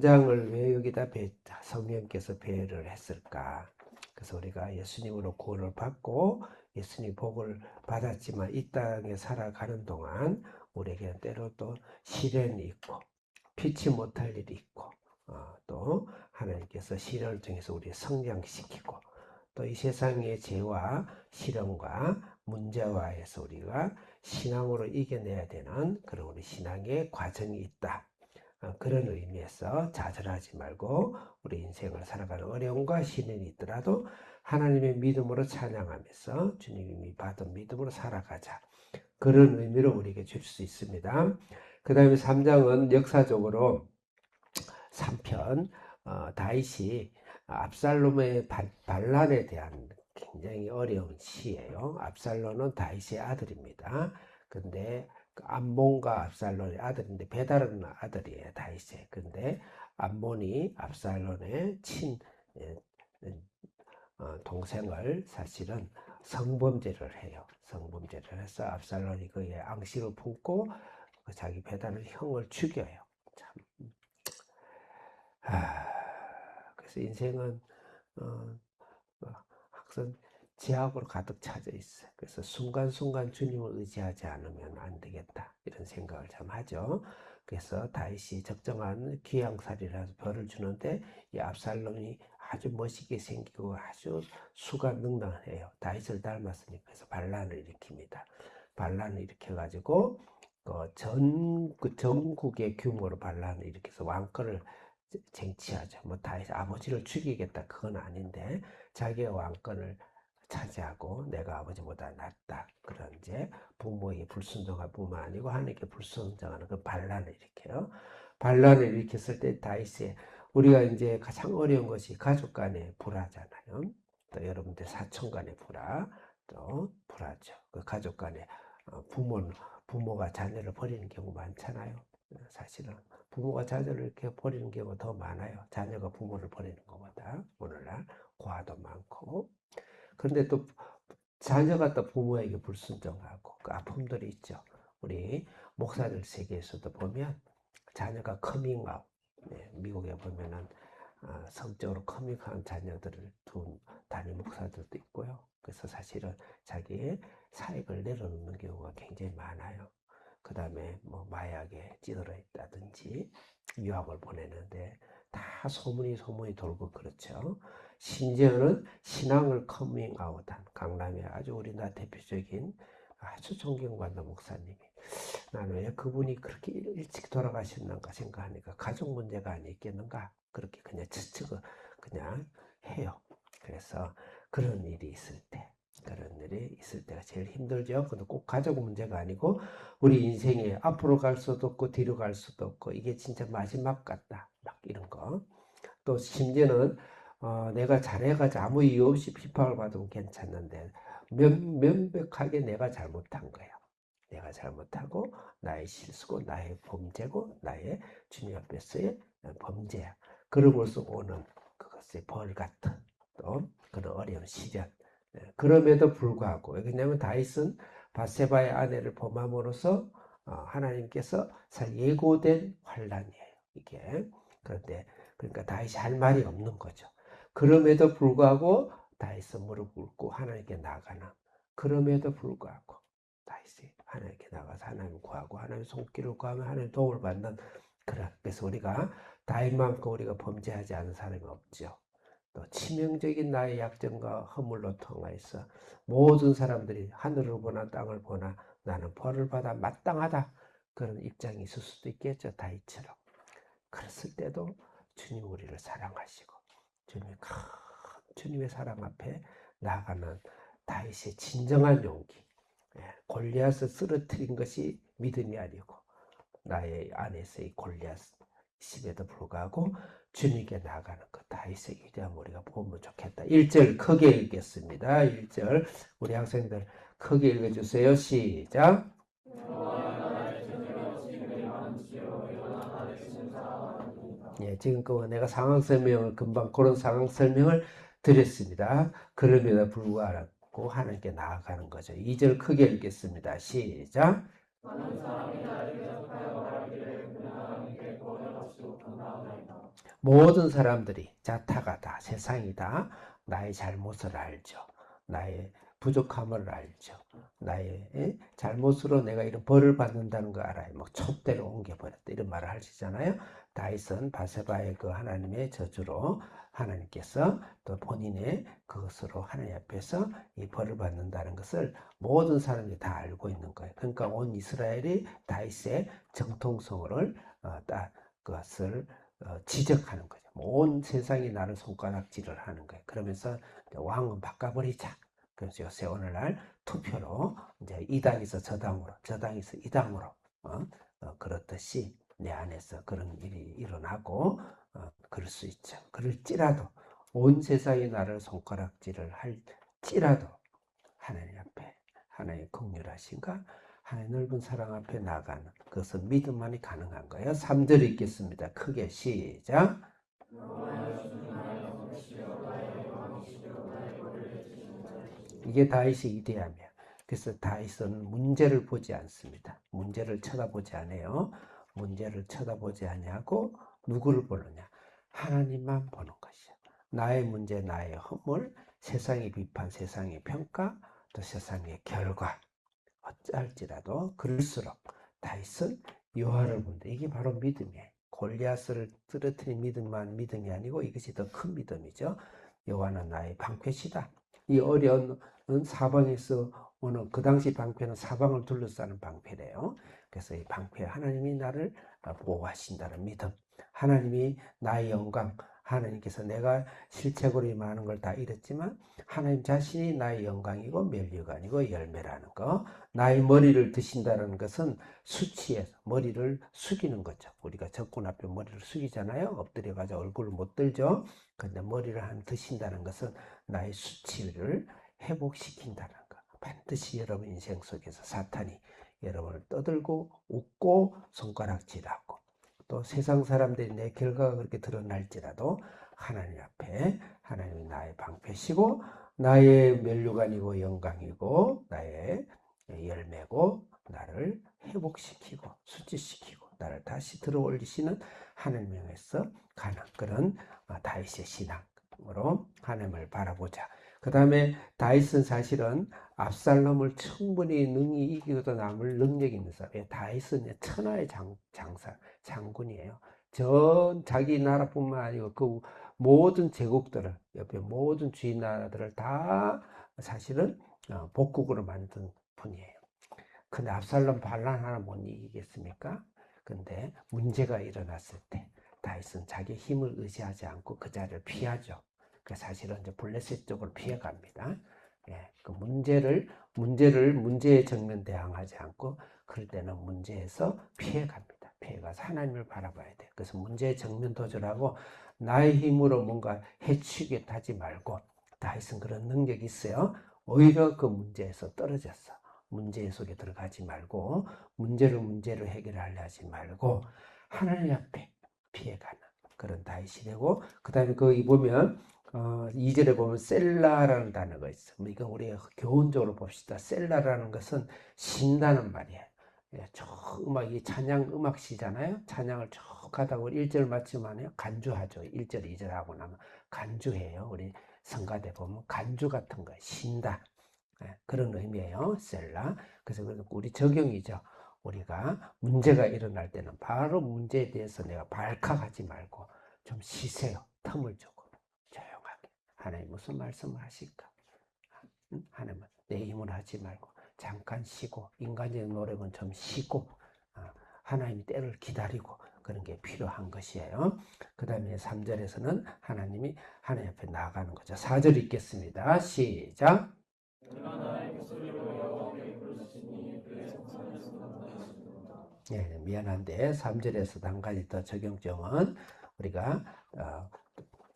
3장을 왜 여기다 성령께서 배를 했을까? 그래서 우리가 예수님으로 구원을 받고 예수님 복을 받았지만 이 땅에 살아가는 동안 우리에게는 때로 또 시련이 있고 피치 못할 일이 있고 또 하나님께서 시련을 통해서 우리 성장시키고 또 이 세상의 죄와 시련과 문제와에서 우리가 신앙으로 이겨내야 되는 그런 우리 신앙의 과정이 있다. 그런 의미에서 좌절하지 말고 우리 인생을 살아가는 어려움과 시련이 있더라도 하나님의 믿음으로 찬양하면서 주님이 받은 믿음으로 살아가자. 그런 의미로 우리에게 줄 수 있습니다. 그 다음에 3장은 역사적으로 3편 다윗이 압살롬의 반란에 대한 굉장히 어려운 시예요. 압살롬은 다윗의 아들입니다. 근데 암몬과 압살롬의 아들인데 배다른 아들이에요. 다윗의. 근데 암몬이 압살롬의 동생을 사실은 성범죄를 해요. 성범죄를 해서 압살롬이 그의 앙심을 품고 자기 배다른 형을 죽여요. 참. 그래서 인생은 항상 제약으로 가득 차져 있어요. 그래서 순간순간 주님을 의지하지 않으면 안 되겠다 이런 생각을 참 하죠. 그래서 다윗이 적정한 귀양살이라서 벌을 주는데 이 압살롬이 아주 멋있게 생기고 아주 수가 능랑해요. 다윗을 닮았으니까. 그래서 반란을 일으킵니다. 반란을 일으켜가지고 전국의 규모로 반란을 일으켜서 왕권을 쟁취하죠. 뭐 다윗 아버지를 죽이겠다 그건 아닌데 자기의 왕권을 차지하고 내가 아버지보다 낫다. 그런 이제 부모에게 불순종할 뿐만 아니고 하나님께 불순종하는 그 반란을 일으켜요. 반란을 일으켰을 때 다윗의 우리가 이제 가장 어려운 것이 가족 간의 불화잖아요. 또 여러분들 사촌 간의 불화, 또 불화죠. 그 가족 간의 부모가 자녀를 버리는 경우 많잖아요. 사실은 부모가 자녀를 이렇게 버리는 경우가 더 많아요. 자녀가 부모를 버리는 것보다 오늘날 고아도 많고. 그런데 또 자녀가 또 부모에게 불순종하고 그 아픔들이 있죠. 우리 목사들 세계에서도 보면 자녀가 커밍아웃, 미국에 보면은 성적으로 커밍한 자녀들을 둔 담임 목사들도 있고요. 그래서 사실은 자기의 사익을 내려놓는 경우가 굉장히 많아요. 그 다음에 뭐 마약에 찌들어 있다든지 유학을 보내는데 다 소문이 돌고 그렇죠. 심지어는 신앙을 커밍아웃한 강남의 아주 우리나라 대표적인 아주 존경받는 목사님이 나는 왜 그분이 그렇게 일찍 돌아가셨는가 생각하니까 가족 문제가 아니겠는가 그렇게 그냥 추측을 그냥 해요. 그래서 그런 일이 있을 때가 제일 힘들죠. 근데 꼭 가족 문제가 아니고 우리 인생에 앞으로 갈 수도 없고 뒤로 갈 수도 없고 이게 진짜 마지막 같다. 막 이런 거. 또 심지어는 내가 잘해가지고 아무 이유 없이 비판을 받으면 괜찮는데 명백하게 내가 잘못한 거예요. 내가 잘못하고 나의 실수고 나의 범죄고 나의 주님 앞에서의 범죄야. 그러고서 오는 그것의 벌 같은 또 그런 어려운 시련. 그럼에도 불구하고 왜냐하면 다윗은 바세바의 아내를 범함으로써 하나님께서 예고된 환란이에요. 이게 그런데 그러니까 다윗이 할 말이 없는 거죠. 그럼에도 불구하고 다윗은 무릎 꿇고 하나님께 나가는 그럼에도 불구하고 다윗이 하나님께 나가서 하나님 구하고 하나님 손길을 구하면 하나님 도움을 받는 그래서 우리가 다윗만큼 우리가 범죄하지 않은 사람이 없죠. 또 치명적인 나의 약점과 허물로 통하여서 모든 사람들이 하늘을 보나 땅을 보나 나는 벌을 받아 마땅하다 그런 입장이 있을 수도 있겠죠. 다윗처럼. 그랬을 때도 주님 우리를 사랑하시고 주님의 사랑 앞에 나아가는 다윗의 진정한 용기. 골리앗을 쓰러뜨린 것이 믿음이 아니고 나의 안에서의 골리앗 심에도 불구하고 주님께 나아가는 것 다윗의 위대함 우리가 보면 좋겠다. 1절 크게 읽겠습니다. 1절 우리 학생들 크게 읽어주세요. 시작. 예, 지금껏 내가 상황 설명을 금방 그런 상황 설명을 드렸습니다. 그럼에도 불구하고 하나님께 나아가는 거죠. 2절 크게 읽겠습니다. 시작. 모든 사람들이 자타가 다 세상이 다 나의 잘못을 알죠. 나의 부족함을 알죠. 나의 잘못으로 내가 이런 벌을 받는다는 거 알아요. 뭐 촛대로 옮겨버렸다 이런 말을 하시잖아요. 다윗은 바세바의 그 하나님의 저주로 하나님께서 또 본인의 그것으로 하나님 앞에서 이 벌을 받는다는 것을 모든 사람들이 다 알고 있는 거예요. 그러니까 온 이스라엘이 다윗의 정통성을 그것을 지적하는 거죠. 온 세상이 나를 손가락질을 하는 거예요. 그러면서 왕은 바꿔버리자. 그래서 요새 오늘날 투표로 이제 이 당에서 저 당으로, 저 당에서 이 당으로 그렇듯이 내 안에서 그런 일이 일어나고 그럴 수 있죠. 그럴지라도 온 세상이 나를 손가락질을 할지라도 하나님 앞에 하나님의 긍휼하신가 하나님 넓은 사랑 앞에 나가는 그것은 믿음만이 가능한 거예요. 3절 읽겠습니다. 크게 시작. 이게 다윗의 이대함이야. 그래서 다윗은 문제를 보지 않습니다. 문제를 쳐다보지 않아요. 문제를 쳐다보지 아니하고 누구를 보느냐? 하나님만 보는 것이야. 나의 문제, 나의 허물, 세상의 비판, 세상의 평가, 또 세상의 결과. 어찌할지라도 그럴수록 다윗은 여호와를 본다. 이게 바로 믿음이에요. 골리앗을 쓰러뜨린 믿음만 믿음이 아니고 이것이 더 큰 믿음이죠. 여호와는 나의 방패시다. 이 어려운 사방에서 오는 그 당시 방패는 사방을 둘러싸는 방패래요. 그래서 이 방패 하나님이 나를 보호하신다는 믿음. 하나님이 나의 영광. 하나님께서 내가 실책으로 임하는 걸 다 잃었지만 하나님 자신이 나의 영광이고 면류관이고 열매라는 거. 나의 머리를 드신다는 것은 수치에서 머리를 숙이는 거죠. 우리가 적군 앞에 머리를 숙이잖아요. 엎드려가지고 얼굴을 못 들죠. 근데 머리를 한 드신다는 것은 나의 수치를 회복시킨다는 거. 반드시 여러분 인생 속에서 사탄이 여러분을 떠들고 웃고 손가락질하고 또 세상 사람들이 내 결과가 그렇게 드러날지라도 하나님 앞에 하나님이 나의 방패시고 나의 면류관이고 영광이고 나의 열매고 나를 회복시키고 수치시키고 나를 다시 들어올리시는 하나님에서 가는 그런 다윗의 신앙으로 하나님을 바라보자. 그 다음에 다윗은 사실은 압살롬을 충분히 능히 이기고도 남을 능력이 있는 사람이에요. 다윗은 천하의 장군이에요. 전 자기 나라뿐만 아니고 그 모든 제국들을 옆에 모든 주인 나라들을 다 사실은 복국으로 만든 분이에요. 근데 압살롬 반란 하나 못 이기겠습니까? 근데 문제가 일어났을 때 다윗은 자기 힘을 의지하지 않고 그 자리를 피하죠. 그 사실은 이제 블레셋 쪽으로 피해갑니다. 예, 그 문제에 정면 대항하지 않고 그럴 때는 문제에서 피해갑니다. 피해가서 하나님을 바라봐야 돼. 그래서 문제에 정면 도전하고 나의 힘으로 뭔가 해치겠다 하지 말고 다윗은 그런 능력이 있어요. 오히려 그 문제에서 떨어졌어. 문제 속에 들어가지 말고 문제를 해결하려 하지 말고 하나님 앞에 피해가는 그런 다윗이 되고 그 다음에 거기 보면 2절에 보면 셀라라는 단어가 있어. 이건 우리가 교훈적으로 봅시다. 셀라라는 것은 쉰다는 말이에요. 예, 이 찬양 음악시잖아요. 찬양을 쭉 하다가 1절 마치면 간주하죠. 1절, 2절 하고 나면 간주해요. 우리 성가대 보면 간주 같은 거 쉰다. 그런 의미예요. 셀라. 그래서 우리 적용이죠. 우리가 문제가 일어날 때는 바로 문제에 대해서 내가 발칵하지 말고 좀 쉬세요. 틈을 주고 조용하게. 하나님 무슨 말씀을 하실까? 하나님은 내 힘으로 하지 말고 잠깐 쉬고 인간적인 노력은 좀 쉬고 하나님이 때를 기다리고 그런 게 필요한 것이에요. 그 다음에 3절에서는 하나님이 하나님 앞에 나아가는 거죠. 4절 읽겠습니다. 시작. 예, 미안한데 3절에서 한 가지 더 적용점은 우리가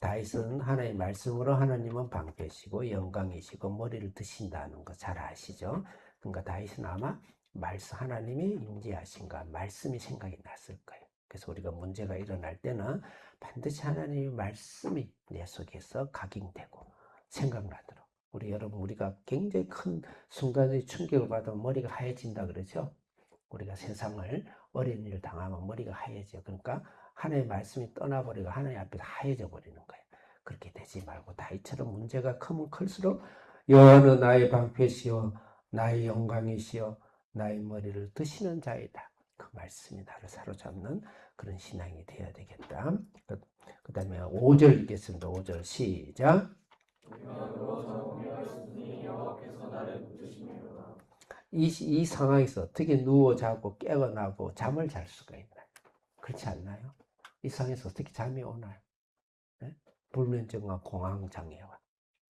다윗은 하나님의 말씀으로 하나님은 방패시고 영광이시고 머리를 드신다는 거 잘 아시죠? 그러니까 다윗은 아마 말씀 하나님이 임재하신가 말씀이 생각이 났을 거예요. 그래서 우리가 문제가 일어날 때는 반드시 하나님의 말씀이 내 속에서 각인되고 생각나도록 우리가 굉장히 큰 순간의 충격을 받으면 머리가 하얘진다 그러죠. 우리가 세상을 어린 일을 당하면 머리가 하얘져. 그러니까 하나님의 말씀이 떠나버리고 하나님 앞에서 하얘져 버리는 거예요. 그렇게 되지 말고 다윗처럼 문제가 크면 클수록 여호와는 나의 방패시요 나의 영광이시요 나의 머리를 드시는 자이다. 그 말씀이 나를 사로잡는 그런 신앙이 되어야 되겠다. 그 다음에 5절 읽겠습니다. 5절 시작. 이 상황에서 어떻게 누워 자고 깨어나고 잠을 잘 수가 있나요? 그렇지 않나요? 이 상황에서 어떻게 잠이 오나요? 네? 불면증과 공황장애와.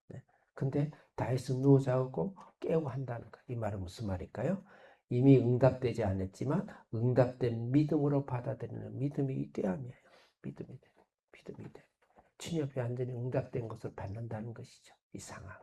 네? 근데 다윗은 누워 자고 깨고 한다는 거. 이 말은 무슨 말일까요? 이미 응답되지 않았지만 응답된 믿음으로 받아들이는 믿음이 위대함이에요. 믿음이 돼. 주님 앞에 완전히 응답된 것을 받는다는 것이죠. 이 상황은.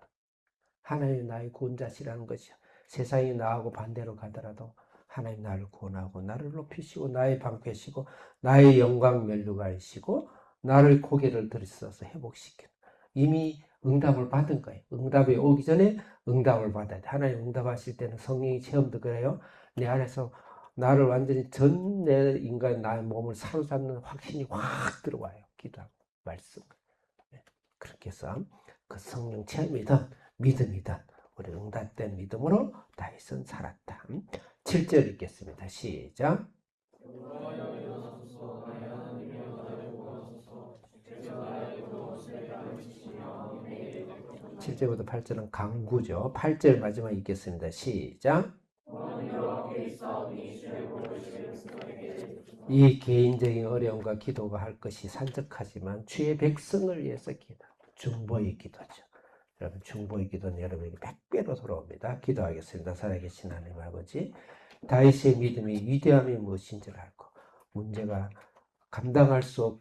하나님 나의 구원자시라는 것이죠. 세상이 나하고 반대로 가더라도 하나님 나를 구원하고 나를 높이시고 나의 방패시고 나의 영광 면류관이시고 나를 고개를 들이써서 회복시키는 이미 응답을 받은 거예요. 응답이 오기 전에 응답을 받아야 돼. 하나님 응답하실 때는 성령이 체험도 그래요. 내 안에서 나를 완전히 전 내 인간 나의 몸을 사로잡는 확신이 확 들어와요. 기도하고 말씀. 그렇게 해서 그 성령 체험이든 믿음이든 우리 응답된 믿음으로 다윗은 살았다. 7절 읽겠습니다. 시작. 7절부터 8절은 강구죠. 8절 마지막 읽겠습니다. 시작. 이 개인적인 어려움과 기도가 할 것이 산적하지만 주의 백성을 위해서 기도. 중보의 기도죠. 여러분 중보의 기도는 여러분에게 100배로 돌아옵니다. 기도하겠습니다. 살아계신 하나님 아버지, 다윗의 믿음이 위대함이 무엇인지를 알고 문제가 감당할 수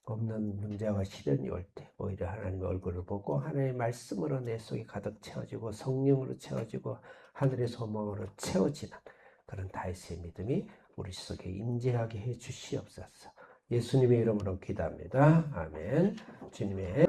없는 문제와 시련이 올 때 오히려 하나님의 얼굴을 보고 하나님의 말씀으로 내 속이 가득 채워지고 성령으로 채워지고 하늘의 소망으로 채워지는 그런 다윗의 믿음이 우리 속에 임재하게 해 주시옵소서. 예수님의 이름으로 기도합니다. 아멘. 주님의